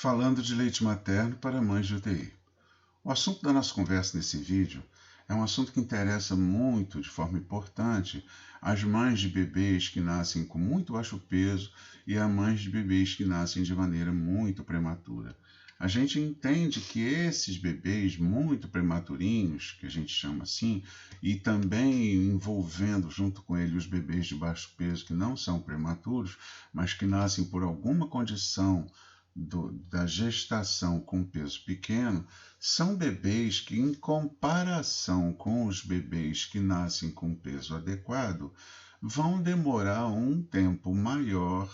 falando de leite materno para mães de UTI. O assunto da nossa conversa nesse vídeo é um assunto que interessa muito, de forma importante, as mães de bebês que nascem com muito baixo peso e as mães de bebês que nascem de maneira muito prematura. A gente entende que esses bebês muito prematurinhos, que a gente chama assim, e também envolvendo junto com ele os bebês de baixo peso que não são prematuros, mas que nascem por alguma condição da gestação com peso pequeno, são bebês que, em comparação com os bebês que nascem com peso adequado, vão demorar um tempo maior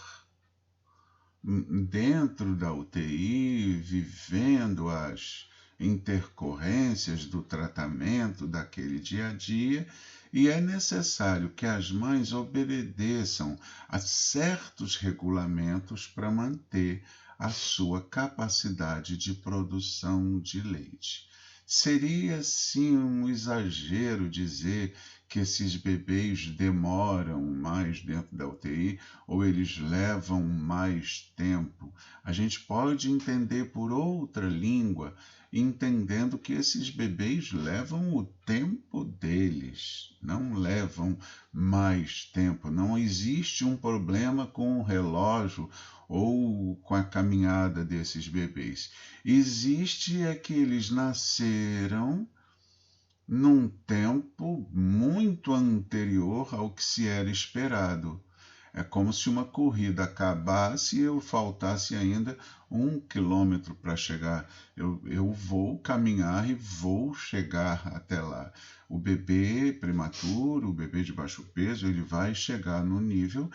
dentro da UTI, vivendo as intercorrências do tratamento daquele dia a dia, e é necessário que as mães obedeçam a certos regulamentos para manter a sua capacidade de produção de leite. Seria sim um exagero dizer que esses bebês demoram mais dentro da UTI ou eles levam mais tempo. A gente pode entender por outra língua, entendendo que esses bebês levam o tempo deles, não levam mais tempo. Não existe um problema com o relógio ou com a caminhada desses bebês. Existe é que eles nasceram num tempo muito anterior ao que se era esperado. É como se uma corrida acabasse e eu faltasse ainda 1 quilômetro para chegar. Eu vou caminhar e vou chegar até lá. O bebê prematuro, o bebê de baixo peso, ele vai chegar no nível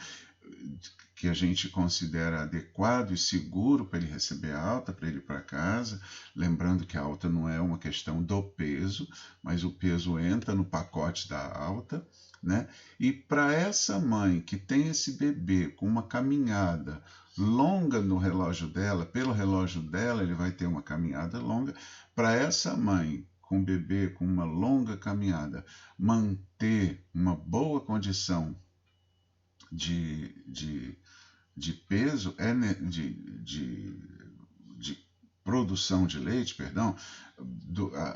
que a gente considera adequado e seguro para ele receber a alta, para ele ir para casa. Lembrando que a alta não é uma questão do peso, mas o peso entra no pacote da alta, né? E para essa mãe que tem esse bebê com uma caminhada longa no relógio dela, pelo relógio dela ele vai ter uma caminhada longa, para essa mãe com o bebê com uma longa caminhada manter uma boa condição de peso, de produção de leite, perdão,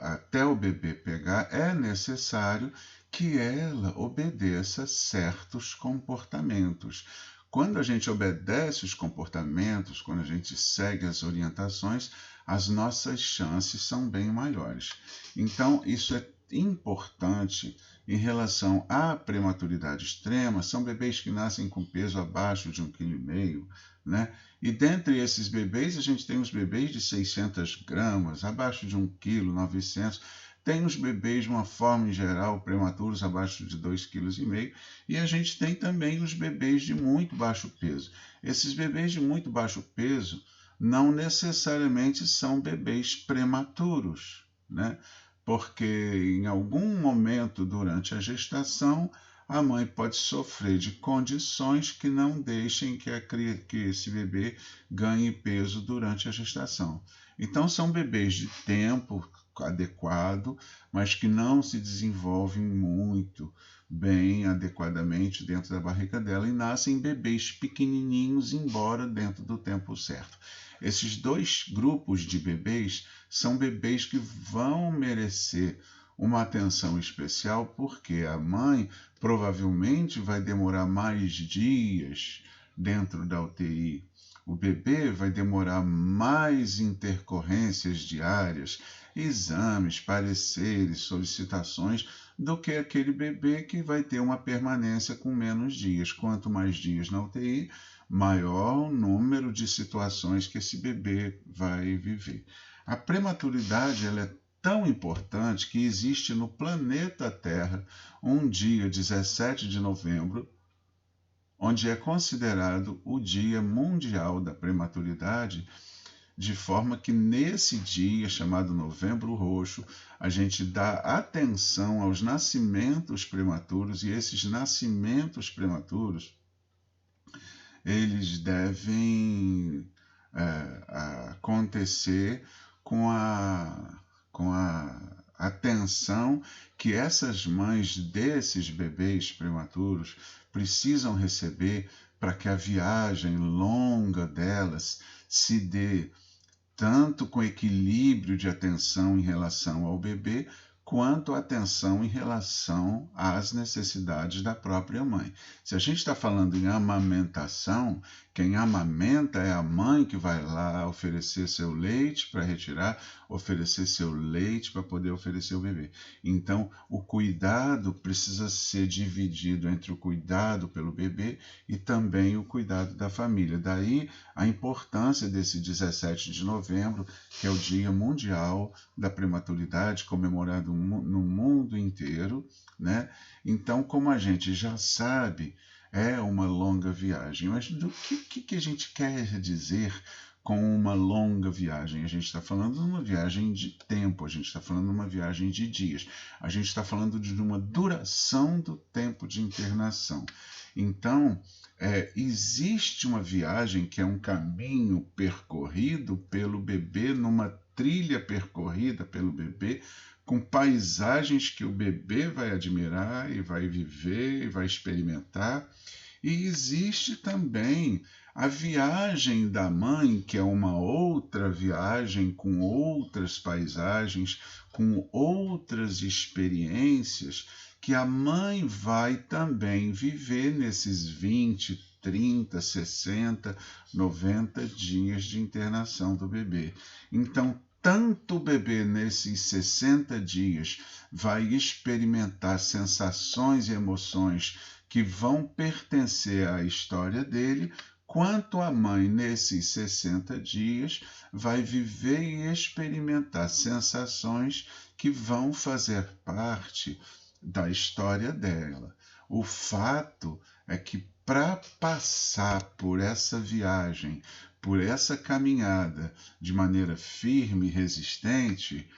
até o bebê pegar, é necessário que ela obedeça certos comportamentos. Quando a gente obedece os comportamentos, quando a gente segue as orientações, as nossas chances são bem maiores. Então, isso é importante em relação à prematuridade extrema. São bebês que nascem com peso abaixo de 1,5 kg, né? E dentre esses bebês, a gente tem os bebês de 600 gramas, abaixo de 1,9 kg, tem os bebês, de uma forma em geral, prematuros abaixo de 2,5 kg, e a gente tem também os bebês de muito baixo peso. Esses bebês de muito baixo peso não necessariamente são bebês prematuros, né? Porque em algum momento durante a gestação, a mãe pode sofrer de condições que não deixem que esse bebê ganhe peso durante a gestação. Então, são bebês de tempo adequado, mas que não se desenvolvem muito bem, adequadamente dentro da barriga dela e nascem bebês pequenininhos, embora dentro do tempo certo. Esses dois grupos de bebês são bebês que vão merecer uma atenção especial, porque a mãe provavelmente vai demorar mais dias dentro da UTI. O bebê vai demorar mais intercorrências diárias, exames, pareceres, solicitações, do que aquele bebê que vai ter uma permanência com menos dias. Quanto mais dias na UTI, maior o número de situações que esse bebê vai viver. A prematuridade ela é tão importante que existe no planeta Terra um dia 17 de novembro, onde é considerado o Dia Mundial da Prematuridade, de forma que nesse dia, chamado Novembro Roxo, a gente dá atenção aos nascimentos prematuros, e esses nascimentos prematuros eles devem acontecer com a atenção que essas mães desses bebês prematuros precisam receber para que a viagem longa delas se dê tanto com equilíbrio de atenção em relação ao bebê, quanto atenção em relação às necessidades da própria mãe. Se a gente está falando em amamentação, quem amamenta é a mãe que vai lá oferecer seu leite para retirar, oferecer seu leite para poder oferecer o bebê. Então, o cuidado precisa ser dividido entre o cuidado pelo bebê e também o cuidado da família. Daí a importância desse 17 de novembro, que é o Dia Mundial da Prematuridade, comemorado no mundo inteiro, né? Então, como a gente já sabe, é uma longa viagem. Mas do que a gente quer dizer com uma longa viagem? A gente está falando de uma viagem de tempo, a gente está falando de uma viagem de dias, a gente está falando de uma duração do tempo de internação. Então, existe uma viagem que é um caminho percorrido pelo bebê, numa trilha percorrida pelo bebê, com paisagens que o bebê vai admirar e vai viver e vai experimentar. E existe também a viagem da mãe, que é uma outra viagem com outras paisagens, com outras experiências, que a mãe vai também viver nesses 20, 30, 60, 90 dias de internação do bebê. Então, tanto o bebê nesses 60 dias vai experimentar sensações e emoções que vão pertencer à história dele, quanto a mãe nesses 60 dias vai viver e experimentar sensações que vão fazer parte da história dela. O fato é que para passar por essa viagem, por essa caminhada de maneira firme e resistente,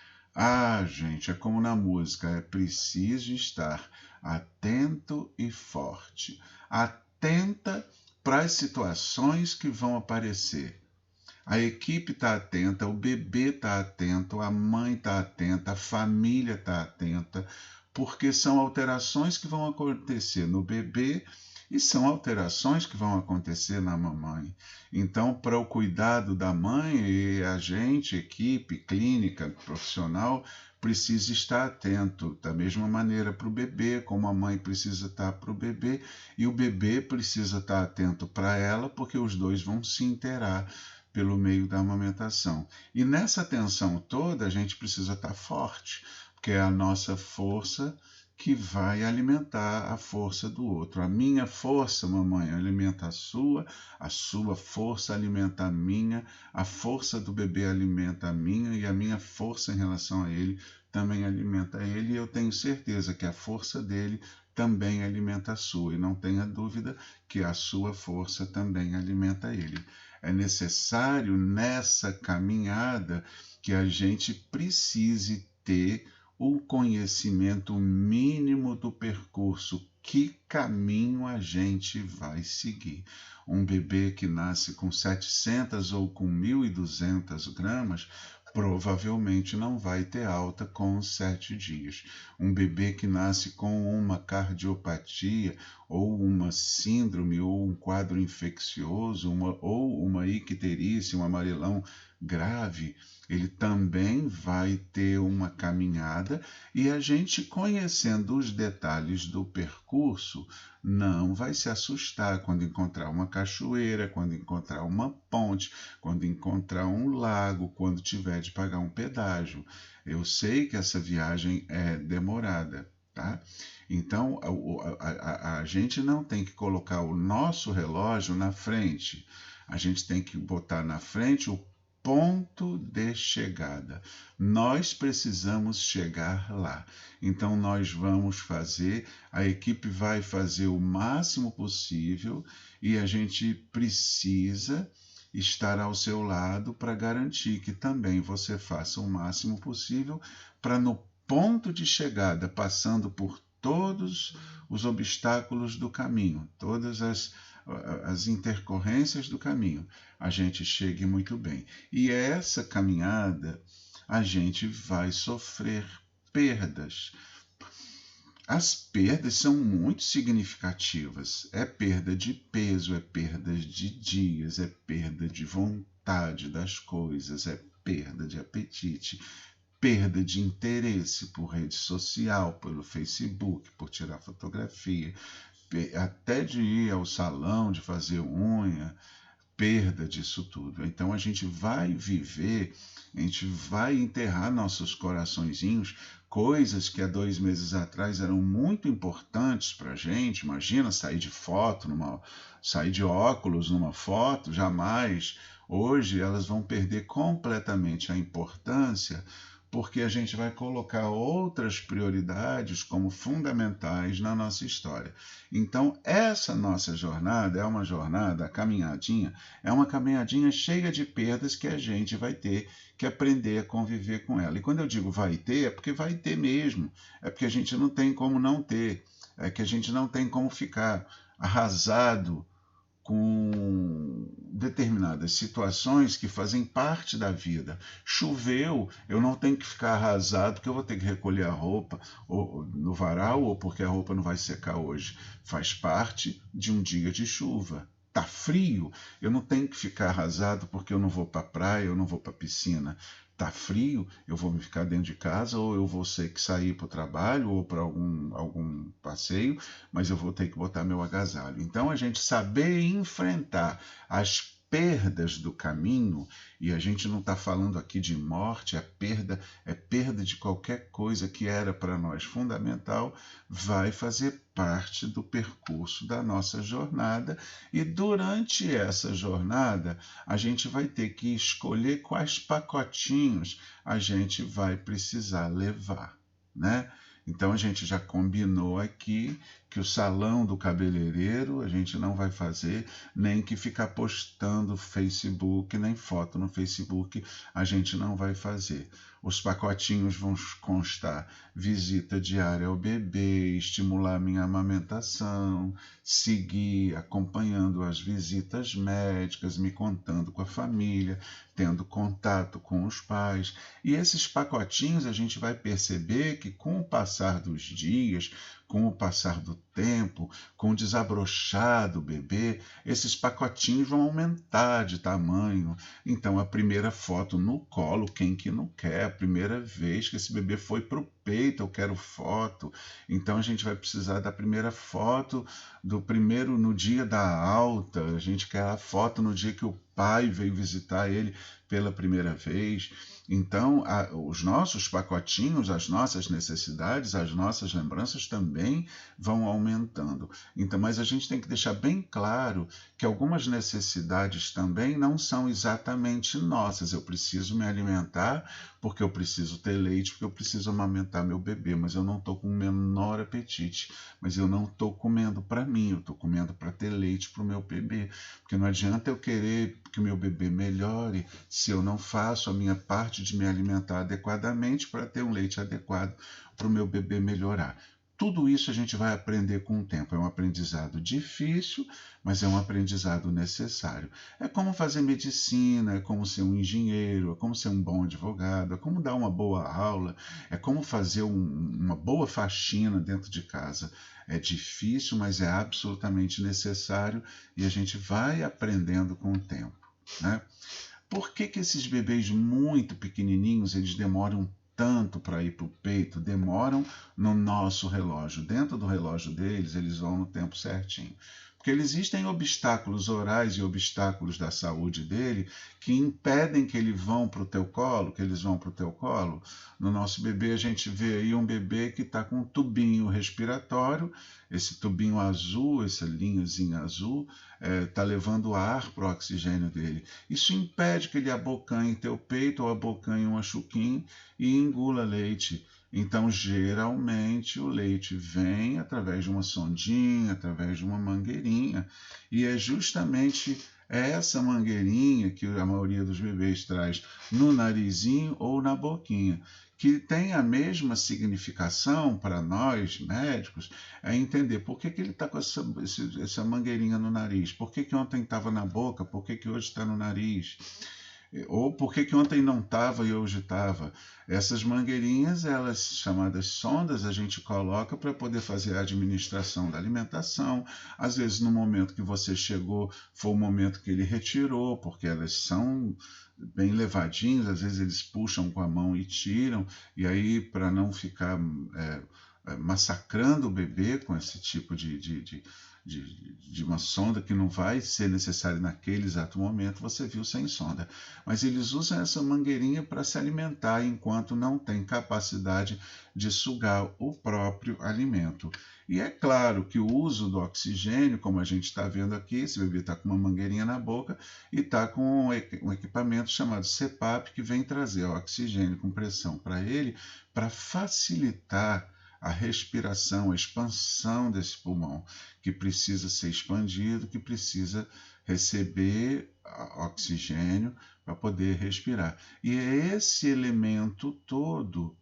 gente, é como na música, é preciso estar atento e forte. Atenta para as situações que vão aparecer. A equipe está atenta, o bebê está atento, a mãe está atenta, a família está atenta, porque são alterações que vão acontecer no bebê e são alterações que vão acontecer na mamãe. Então, para o cuidado da mãe, e a gente, equipe, clínica, profissional, precisa estar atento. Da mesma maneira para o bebê, como a mãe precisa estar para o bebê, e o bebê precisa estar atento para ela, porque os dois vão se interar pelo meio da amamentação. E nessa tensão toda, a gente precisa estar forte, porque é a nossa força que vai alimentar a força do outro. A minha força, mamãe, alimenta a sua força alimenta a força do bebê alimenta a minha, e a minha força em relação a ele também alimenta ele, e eu tenho certeza que a força dele também alimenta a sua, e não tenha dúvida que a sua força também alimenta ele. É necessário nessa caminhada que a gente precise ter o conhecimento mínimo do percurso, que caminho a gente vai seguir. Um bebê que nasce com 700 ou com 1.200 gramas provavelmente não vai ter alta com os 7 dias. Um bebê que nasce com uma cardiopatia, ou uma síndrome, ou um quadro infeccioso, ou uma icterícia, um amarelão grave, ele também vai ter uma caminhada, e a gente, conhecendo os detalhes do percurso, não vai se assustar quando encontrar uma cachoeira, quando encontrar uma ponte, quando encontrar um lago, quando tiver de pagar um pedágio. Eu sei que essa viagem é demorada, tá? Então, a gente não tem que colocar o nosso relógio na frente, a gente tem que botar na frente o ponto de chegada. Nós precisamos chegar lá. Então nós vamos fazer, a equipe vai fazer o máximo possível, e a gente precisa estar ao seu lado para garantir que também você faça o máximo possível para, no ponto de chegada, passando por todos os obstáculos do caminho, todas as intercorrências do caminho, a gente chegue muito bem. E essa caminhada, a gente vai sofrer perdas. As perdas são muito significativas. É perda de peso, é perda de dias, é perda de vontade, vontade das coisas, é perda de apetite, perda de interesse por rede social, pelo Facebook, por tirar fotografia, até de ir ao salão, de fazer unha, perda disso tudo. Então a gente vai viver, a gente vai enterrar nossos coraçõezinhos, coisas que há 2 meses atrás eram muito importantes para a gente. Imagina sair de foto, sair de óculos numa foto, jamais. Hoje elas vão perder completamente a importância, porque a gente vai colocar outras prioridades como fundamentais na nossa história. Então, essa nossa jornada é uma jornada, a caminhadinha, é uma caminhadinha cheia de perdas que a gente vai ter que aprender a conviver com ela. E quando eu digo vai ter, é porque vai ter mesmo. É porque a gente não tem como não ter. É que a gente não tem como ficar arrasado com determinadas situações que fazem parte da vida. Choveu, eu não tenho que ficar arrasado porque eu vou ter que recolher a roupa ou no varal ou porque a roupa não vai secar hoje. Faz parte de um dia de chuva. Tá frio, eu não tenho que ficar arrasado porque eu não vou para a praia, eu não vou para a piscina. Tá frio, eu vou me ficar dentro de casa ou eu vou ter que sair para o trabalho ou para algum passeio, mas eu vou ter que botar meu agasalho. Então a gente saber enfrentar as perdas do caminho, e a gente não está falando aqui de morte, é perda de qualquer coisa que era para nós fundamental, vai fazer parte do percurso da nossa jornada, e durante essa jornada a gente vai ter que escolher quais pacotinhos a gente vai precisar levar, né? Então a gente já combinou aqui que o salão do cabeleireiro a gente não vai fazer, nem que ficar postando Facebook, nem foto no Facebook a gente não vai fazer. Os pacotinhos vão constar visita diária ao bebê, estimular minha amamentação, seguir acompanhando as visitas médicas, me contando com a família, tendo contato com os pais. E esses pacotinhos a gente vai perceber que com o passar dos dias, com o passar do tempo, com o desabrochar do bebê, esses pacotinhos vão aumentar de tamanho. Então, a primeira foto no colo, quem que não quer? A primeira vez que esse bebê foi para o peito, eu quero foto. Então, a gente vai precisar da primeira foto, do primeiro no dia da alta, a gente quer a foto no dia que o pai veio visitar ele pela primeira vez. Então, os nossos pacotinhos, as nossas necessidades, as nossas lembranças também vão aumentando. Então, mas a gente tem que deixar bem claro que algumas necessidades também não são exatamente nossas. Eu preciso me alimentar porque eu preciso ter leite, porque eu preciso amamentar meu bebê, mas eu não estou com o menor apetite. Mas eu não estou comendo para mim, eu estou comendo para ter leite para o meu bebê. Porque não adianta eu querer que o meu bebê melhore se eu não faço a minha parte de me alimentar adequadamente para ter um leite adequado para o meu bebê melhorar. Tudo isso a gente vai aprender com o tempo. É um aprendizado difícil, mas é um aprendizado necessário. É como fazer medicina, é como ser um engenheiro, é como ser um bom advogado, é como dar uma boa aula, é como fazer uma boa faxina dentro de casa. É difícil, mas é absolutamente necessário e a gente vai aprendendo com o tempo, né? Por que que esses bebês muito pequenininhos eles demoram tanto para ir para o peito? Demoram no nosso relógio. Dentro do relógio deles, eles vão no tempo certinho. Porque existem obstáculos orais e obstáculos da saúde dele que impedem que eles vão para o teu colo, que eles vão para o teu colo. No nosso bebê, a gente vê aí um bebê que está com um tubinho respiratório, esse tubinho azul, essa linhazinha azul, está levando ar para o oxigênio dele. Isso impede que ele abocanhe teu peito ou abocanhe um machuquinho e engula leite. Então, geralmente, o leite vem através de uma sondinha, através de uma mangueirinha, e é justamente essa mangueirinha que a maioria dos bebês traz no narizinho ou na boquinha, que tem a mesma significação para nós, médicos, é entender por que ele está com essa mangueirinha no nariz, por que ontem estava na boca, por que hoje está no nariz. Ou por que ontem não estava e hoje estava? Essas mangueirinhas, elas chamadas sondas, a gente coloca para poder fazer a administração da alimentação. Às vezes, no momento que você chegou, foi o momento que ele retirou, porque elas são bem levadinhas, às vezes eles puxam com a mão e tiram, e aí, para não ficar massacrando o bebê com esse tipo de uma sonda que não vai ser necessária naquele exato momento, você viu sem sonda. Mas eles usam essa mangueirinha para se alimentar enquanto não tem capacidade de sugar o próprio alimento. E é claro que o uso do oxigênio, como a gente está vendo aqui, esse bebê está com uma mangueirinha na boca e está com um equipamento chamado CPAP, que vem trazer oxigênio com pressão para ele, para facilitar a respiração, a expansão desse pulmão, que precisa ser expandido, que precisa receber oxigênio para poder respirar. E esse elemento todo,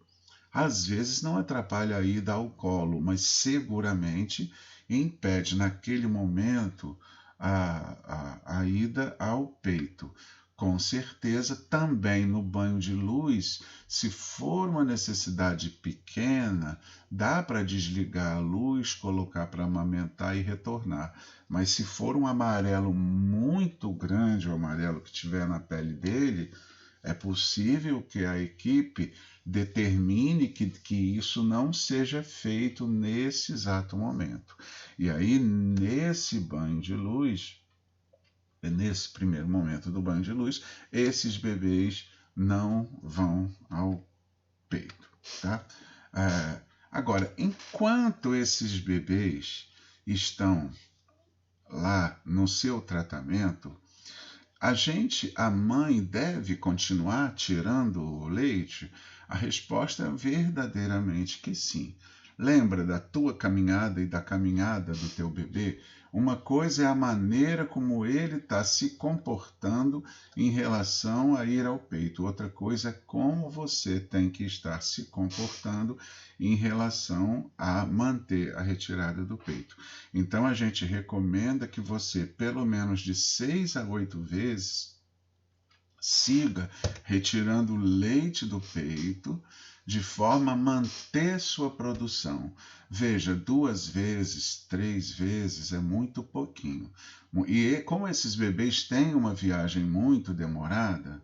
às vezes, não atrapalha a ida ao colo, mas seguramente impede, naquele momento, a ida ao peito. Com certeza, também no banho de luz, se for uma necessidade pequena, dá para desligar a luz, colocar para amamentar e retornar. Mas se for um amarelo muito grande, o amarelo que tiver na pele dele, é possível que a equipe determine que isso não seja feito nesse exato momento. E aí, nesse banho de luz, nesse primeiro momento do banho de luz, esses bebês não vão ao peito. Tá? Agora, enquanto esses bebês estão lá no seu tratamento, a mãe deve continuar tirando o leite? A resposta é verdadeiramente que sim. Lembra da tua caminhada e da caminhada do teu bebê? Uma coisa é a maneira como ele está se comportando em relação a ir ao peito. Outra coisa é como você tem que estar se comportando em relação a manter a retirada do peito. Então, a gente recomenda que você, pelo menos de 6 a 8 vezes, siga retirando o leite do peito, de forma a manter sua produção. Veja, 2 vezes, 3 vezes é muito pouquinho. E como esses bebês têm uma viagem muito demorada,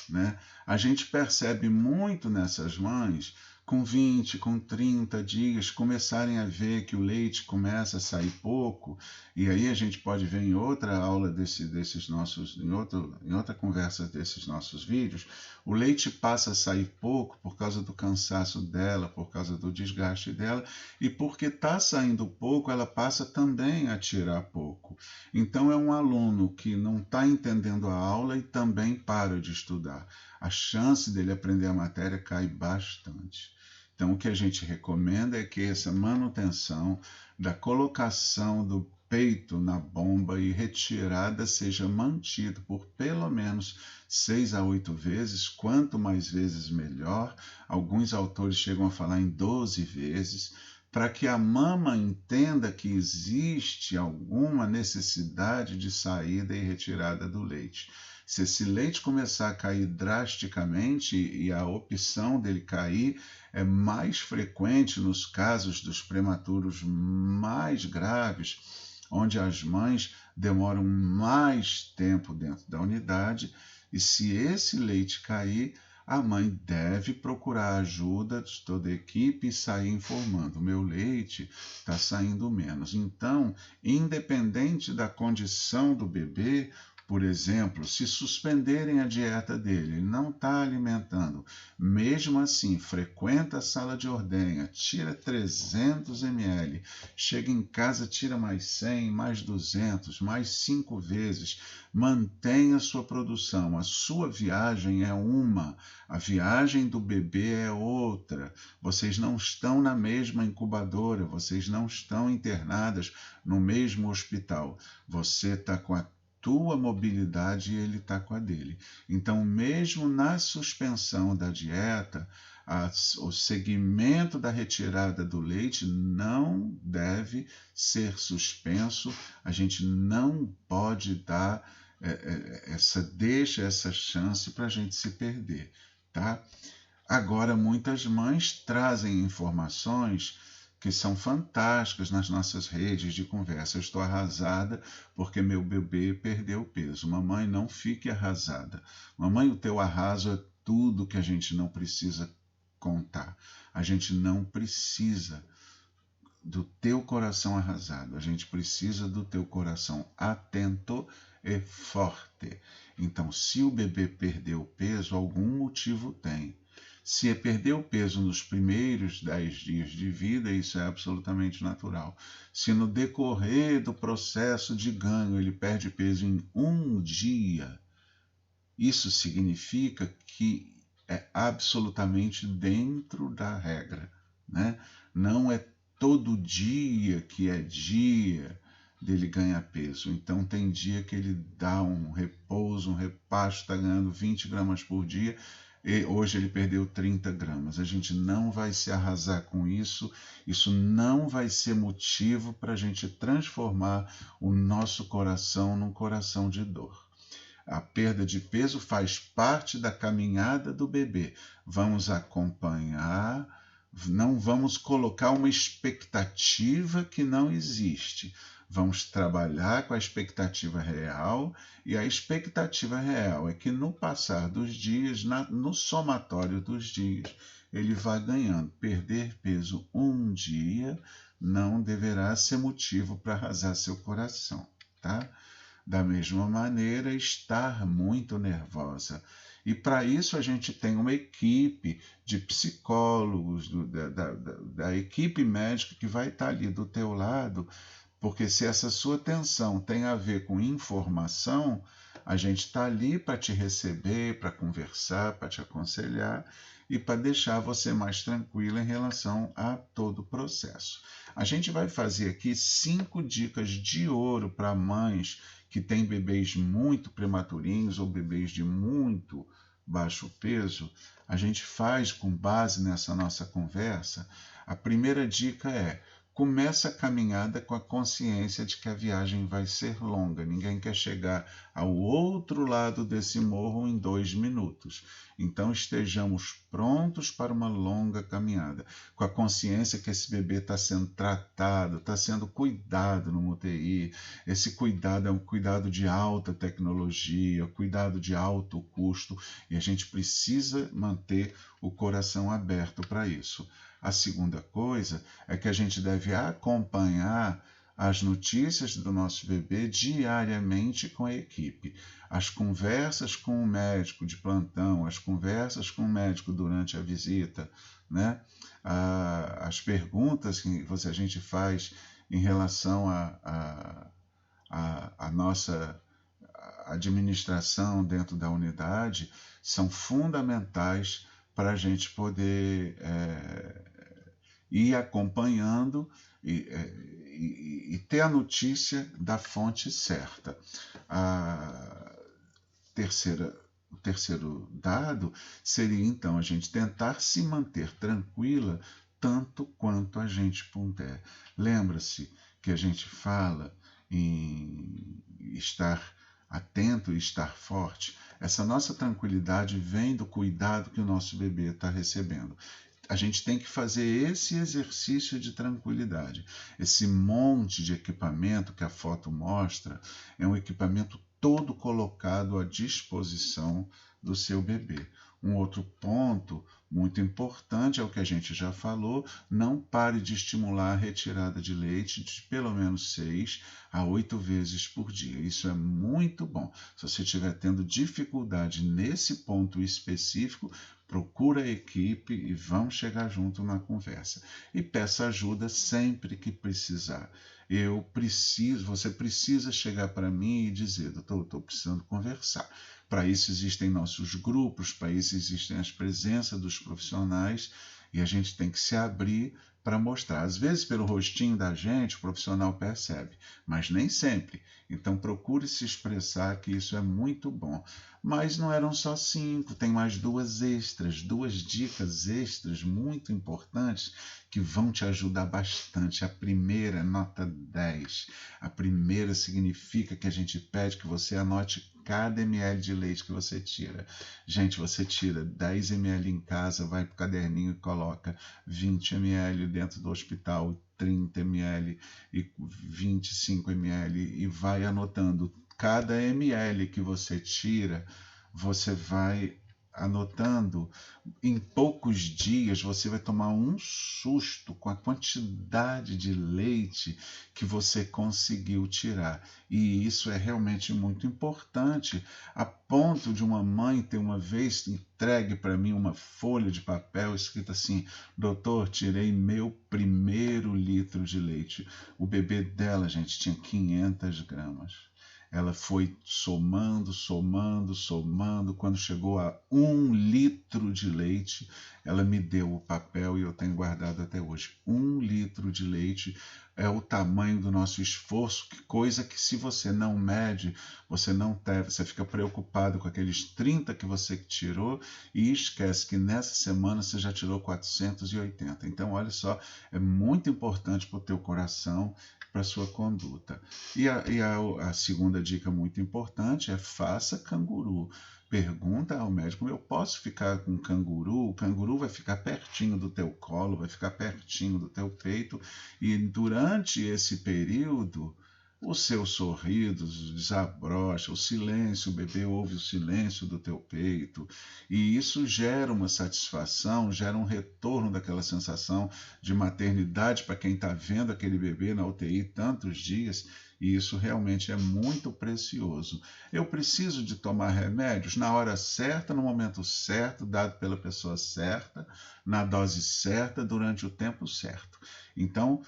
né, a gente percebe muito nessas mães, com 20, com 30 dias, começarem a ver que o leite começa a sair pouco, e aí a gente pode ver em outra aula desses nossos, em outra conversa desses nossos vídeos, o leite passa a sair pouco por causa do cansaço dela, por causa do desgaste dela, e porque está saindo pouco, ela passa também a tirar pouco. Então é um aluno que não está entendendo a aula e também para de estudar. A chance dele aprender a matéria cai bastante. Então, o que a gente recomenda é que essa manutenção da colocação do peito na bomba e retirada seja mantido por pelo menos 6 a 8 vezes, quanto mais vezes melhor. Alguns autores chegam a falar em 12 vezes, para que a mama entenda que existe alguma necessidade de saída e retirada do leite. Se esse leite começar a cair drasticamente, e a opção dele cair é mais frequente nos casos dos prematuros mais graves, onde as mães demoram mais tempo dentro da unidade, e se esse leite cair, a mãe deve procurar a ajuda de toda a equipe e sair informando: meu leite está saindo menos. Então, independente da condição do bebê, por exemplo, se suspenderem a dieta dele, ele não está alimentando, mesmo assim, frequenta a sala de ordenha, tira 300 ml, chega em casa, tira mais 100, mais 200, mais 5 vezes, mantenha sua produção. A sua viagem é uma, a viagem do bebê é outra. Vocês não estão na mesma incubadora, vocês não estão internadas no mesmo hospital. Você está com a tua mobilidade e ele está com a dele. Então, mesmo na suspensão da dieta, o segmento da retirada do leite não deve ser suspenso. A gente não pode dar essa chance para a gente se perder, tá? Agora, muitas mães trazem informações que são fantásticas nas nossas redes de conversa. Eu estou arrasada porque meu bebê perdeu peso. Mamãe, não fique arrasada. Mamãe, o teu arraso é tudo que a gente não precisa contar. A gente não precisa do teu coração arrasado. A gente precisa do teu coração atento e forte. Então, se o bebê perdeu peso, algum motivo tem. Se perdeu peso nos primeiros 10 dias de vida, isso é absolutamente natural. Se no decorrer do processo de ganho ele perde peso em um dia, isso significa que é absolutamente dentro da regra, né? Não é todo dia que é dia dele ganhar peso. Então tem dia que ele dá um repouso, um repasto, está ganhando 20 gramas por dia, e hoje ele perdeu 30 gramas. A gente não vai se arrasar com isso, isso não vai ser motivo para a gente transformar o nosso coração num coração de dor. A perda de peso faz parte da caminhada do bebê. Vamos acompanhar, não vamos colocar uma expectativa que não existe. Vamos trabalhar com a expectativa real, e a expectativa real é que no passar dos dias, no somatório dos dias, ele vai ganhando. Perder peso um dia não deverá ser motivo para arrasar seu coração, tá? Da mesma maneira, estar muito nervosa. E para isso a gente tem uma equipe de psicólogos, da equipe médica que vai estar ali do teu lado, porque se essa sua tensão tem a ver com informação, a gente está ali para te receber, para conversar, para te aconselhar e para deixar você mais tranquila em relação a todo o processo. A gente vai fazer aqui 5 dicas de ouro para mães que têm bebês muito prematurinhos ou bebês de muito baixo peso. A gente faz com base nessa nossa conversa. A primeira dica é: começa a caminhada com a consciência de que a viagem vai ser longa. Ninguém quer chegar ao outro lado desse morro em 2 minutos. Então estejamos prontos para uma longa caminhada, com a consciência que esse bebê está sendo tratado, está sendo cuidado no UTI. Esse cuidado é um cuidado de alta tecnologia, cuidado de alto custo, e a gente precisa manter o coração aberto para isso. A segunda coisa é que a gente deve acompanhar as notícias do nosso bebê diariamente com a equipe. As conversas com o médico de plantão, as conversas com o médico durante a visita, né? As perguntas que a gente faz em relação à nossa administração dentro da unidade são fundamentais para a gente poder ir acompanhando e ter a notícia da fonte certa. O terceiro dado seria, então, a gente tentar se manter tranquila tanto quanto a gente puder. Lembra-se que a gente fala em estar atento e estar forte. Essa nossa tranquilidade vem do cuidado que o nosso bebê está recebendo. A gente tem que fazer esse exercício de tranquilidade. Esse monte de equipamento que a foto mostra é um equipamento todo colocado à disposição do seu bebê. Um outro ponto muito importante é o que a gente já falou: não pare de estimular a retirada de leite de pelo menos 6 a 8 vezes por dia. Isso é muito bom. Se você estiver tendo dificuldade nesse ponto específico, procura a equipe e vamos chegar junto na conversa. E peça ajuda sempre que precisar. Você precisa chegar para mim e dizer: doutor, estou precisando conversar. Para isso existem nossos grupos, para isso existem as presenças dos profissionais, e a gente tem que se abrir para mostrar. Às vezes, pelo rostinho da gente, o profissional percebe, mas nem sempre. Então, procure se expressar, que isso é muito bom. Mas não eram só 5, tem mais 2 extras, 2 dicas extras muito importantes que vão te ajudar bastante. A primeira, nota 10. A primeira significa que a gente pede que você anote cada ml de leite que você tira. Gente, você tira 10 ml em casa, vai para o caderninho e coloca 20 ml dentro do hospital, 30 ml e 25 ml e vai anotando. Cada ml que você tira, você vai anotando. Em poucos dias você vai tomar um susto com a quantidade de leite que você conseguiu tirar. E isso é realmente muito importante, a ponto de uma mãe ter uma vez entregue para mim uma folha de papel escrita assim: doutor, tirei meu primeiro litro de leite. O bebê dela, gente, tinha 500 gramas. Ela foi somando, somando, somando. Quando chegou a 1 litro de leite, ela me deu o papel e eu tenho guardado até hoje. 1 litro de leite é o tamanho do nosso esforço, coisa que se você não mede, você não deve, você fica preocupado com aqueles 30 que você tirou e esquece que nessa semana você já tirou 480. Então, olha só, é muito importante para o teu coração, para a sua conduta. A segunda dica muito importante é: faça canguru. Pergunta ao médico: eu posso ficar com canguru? O canguru vai ficar pertinho do teu colo, vai ficar pertinho do teu peito, e durante esse período o seu sorriso desabrocha, o silêncio, o bebê ouve o silêncio do teu peito, e isso gera uma satisfação, gera um retorno daquela sensação de maternidade para quem está vendo aquele bebê na UTI tantos dias, e isso realmente é muito precioso. Eu preciso de tomar remédios na hora certa, no momento certo, dado pela pessoa certa, na dose certa, durante o tempo certo. Então,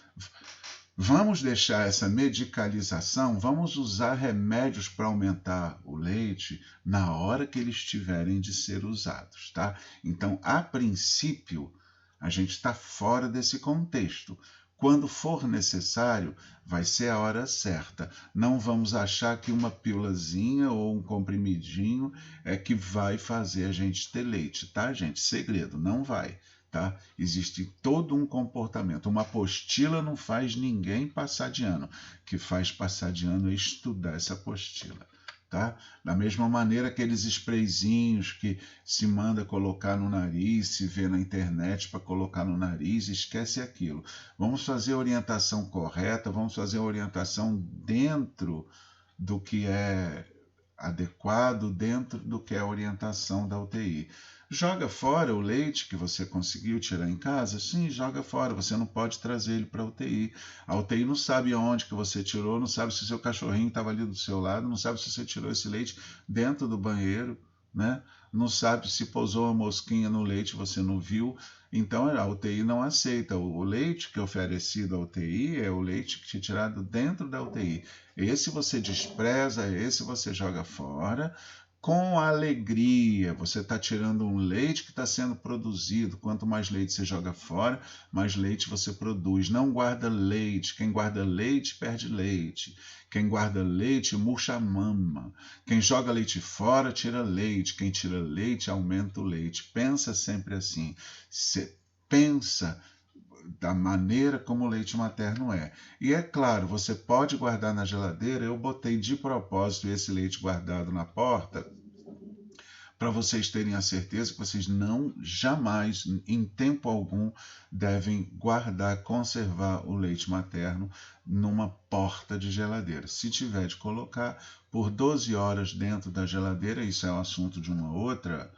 vamos deixar essa medicalização, vamos usar remédios para aumentar o leite na hora que eles tiverem de ser usados, tá? Então, a princípio, a gente está fora desse contexto. Quando for necessário, vai ser a hora certa. Não vamos achar que uma pílulazinha ou um comprimidinho é que vai fazer a gente ter leite, tá, gente? Segredo, não vai. Tá? Existe todo um comportamento. Uma apostila não faz ninguém passar de ano. O que faz passar de ano é estudar essa apostila. Tá? Da mesma maneira, aqueles sprayzinhos que se manda colocar no nariz, se vê na internet para colocar no nariz, esquece aquilo. Vamos fazer a orientação correta, vamos fazer a orientação dentro do que é adequado, dentro do que é a orientação da UTI. Joga fora o leite que você conseguiu tirar em casa? Sim, joga fora. Você não pode trazer ele para a UTI. A UTI não sabe aonde que você tirou, não sabe se o seu cachorrinho estava ali do seu lado, não sabe se você tirou esse leite dentro do banheiro, né? Não sabe se pousou uma mosquinha no leite e você não viu. Então a UTI não aceita. O leite que é oferecido à UTI é o leite que é tirado dentro da UTI. Esse você despreza, esse você joga fora. Com alegria, você está tirando um leite que está sendo produzido. Quanto mais leite você joga fora, mais leite você produz. Não guarda leite. Quem guarda leite, perde leite. Quem guarda leite, murcha a mama. Quem joga leite fora, tira leite. Quem tira leite, aumenta o leite. Pensa sempre assim. Pensa da maneira como o leite materno é. E é claro, você pode guardar na geladeira. Eu botei de propósito esse leite guardado na porta para vocês terem a certeza que vocês não jamais, em tempo algum, devem guardar, conservar o leite materno numa porta de geladeira. Se tiver de colocar por 12 horas dentro da geladeira, isso é um assunto de uma outra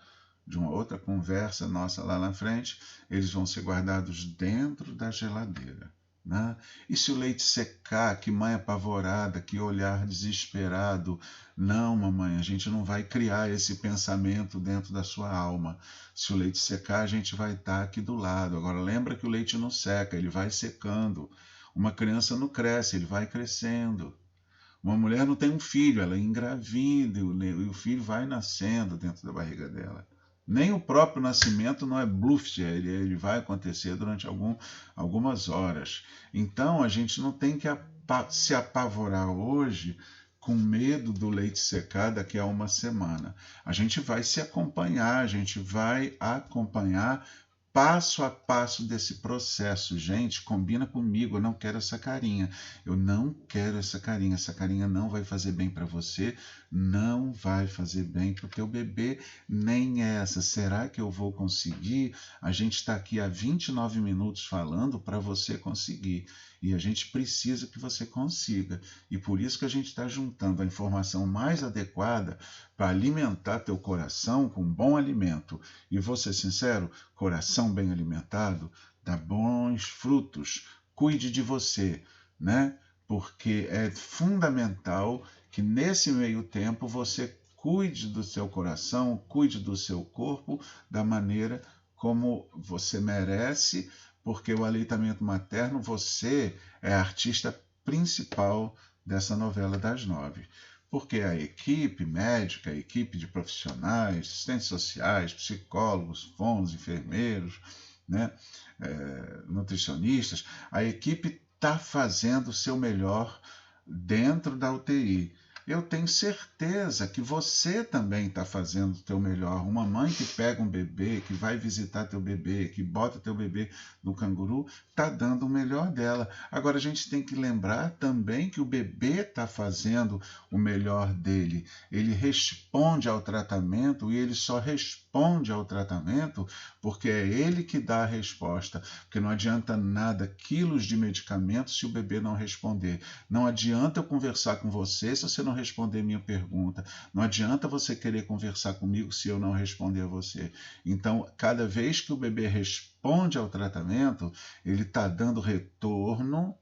conversa nossa lá na frente, eles vão ser guardados dentro da geladeira. Né? E se o leite secar, que mãe apavorada, que olhar desesperado. Não, mamãe, a gente não vai criar esse pensamento dentro da sua alma. Se o leite secar, a gente vai estar aqui do lado. Agora, lembra que o leite não seca, ele vai secando. Uma criança não cresce, ele vai crescendo. Uma mulher não tem um filho, ela engravida e o filho vai nascendo dentro da barriga dela. Nem o próprio nascimento não é bluff, ele vai acontecer durante algumas horas. Então, a gente não tem que se apavorar hoje com medo do leite secar daqui a uma semana. A gente vai se acompanhar, a gente vai acompanhar passo a passo desse processo. Gente, combina comigo, eu não quero essa carinha. Eu não quero essa carinha. Essa carinha não vai fazer bem para você, não vai fazer bem para o teu bebê, nem essa. Será que eu vou conseguir? A gente está aqui há 29 minutos falando para você conseguir. E a gente precisa que você consiga. E por isso que a gente está juntando a informação mais adequada para alimentar teu coração com bom alimento. E vou ser sincero, coração bem alimentado dá bons frutos. Cuide de você, né? Porque é fundamental que nesse meio tempo você cuide do seu coração, cuide do seu corpo da maneira como você merece, porque o aleitamento materno, você é a artista principal dessa novela das 9. Porque a equipe médica, a equipe de profissionais, assistentes sociais, psicólogos, fonos, enfermeiros, né, nutricionistas, a equipe está fazendo o seu melhor dentro da UTI. Eu tenho certeza que você também está fazendo o teu melhor. Uma mãe que pega um bebê, que vai visitar teu bebê, que bota teu bebê no canguru, está dando o melhor dela. Agora a gente tem que lembrar também que o bebê está fazendo o melhor dele. Ele responde ao tratamento e ele só responde ao tratamento porque é ele que dá a resposta. Porque não adianta nada quilos de medicamento se o bebê não responder. Não adianta eu conversar com você se você não responder minha pergunta. Não adianta você querer conversar comigo se eu não responder a você. Então, cada vez que o bebê responde ao tratamento, ele está dando retorno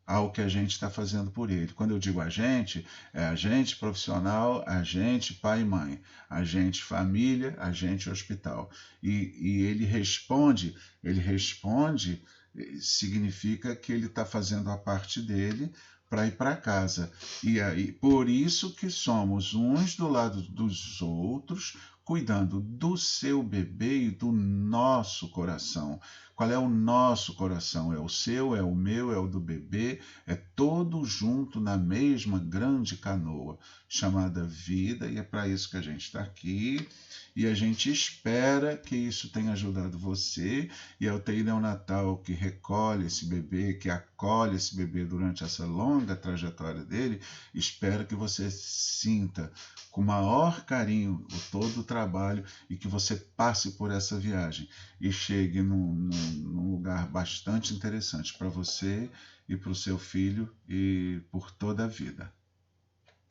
ao que a gente está fazendo por ele. Quando eu digo a gente, é a gente profissional, a gente pai e mãe, a gente família, a gente hospital. E ele responde, significa que ele está fazendo a parte dele para ir para casa. E aí, por isso que somos uns do lado dos outros, cuidando do seu bebê e do nosso coração. Qual é o nosso coração? É o seu, é o meu, é o do bebê, é todo junto na mesma grande canoa chamada vida, e é para isso que a gente está aqui. E a gente espera que isso tenha ajudado você, e a UTI neonatal que recolhe esse bebê, que acolhe esse bebê durante essa longa trajetória dele, espera que você sinta com maior carinho todo o trabalho e que você passe por essa viagem e chegue num lugar bastante interessante para você e para o seu filho e por toda a vida.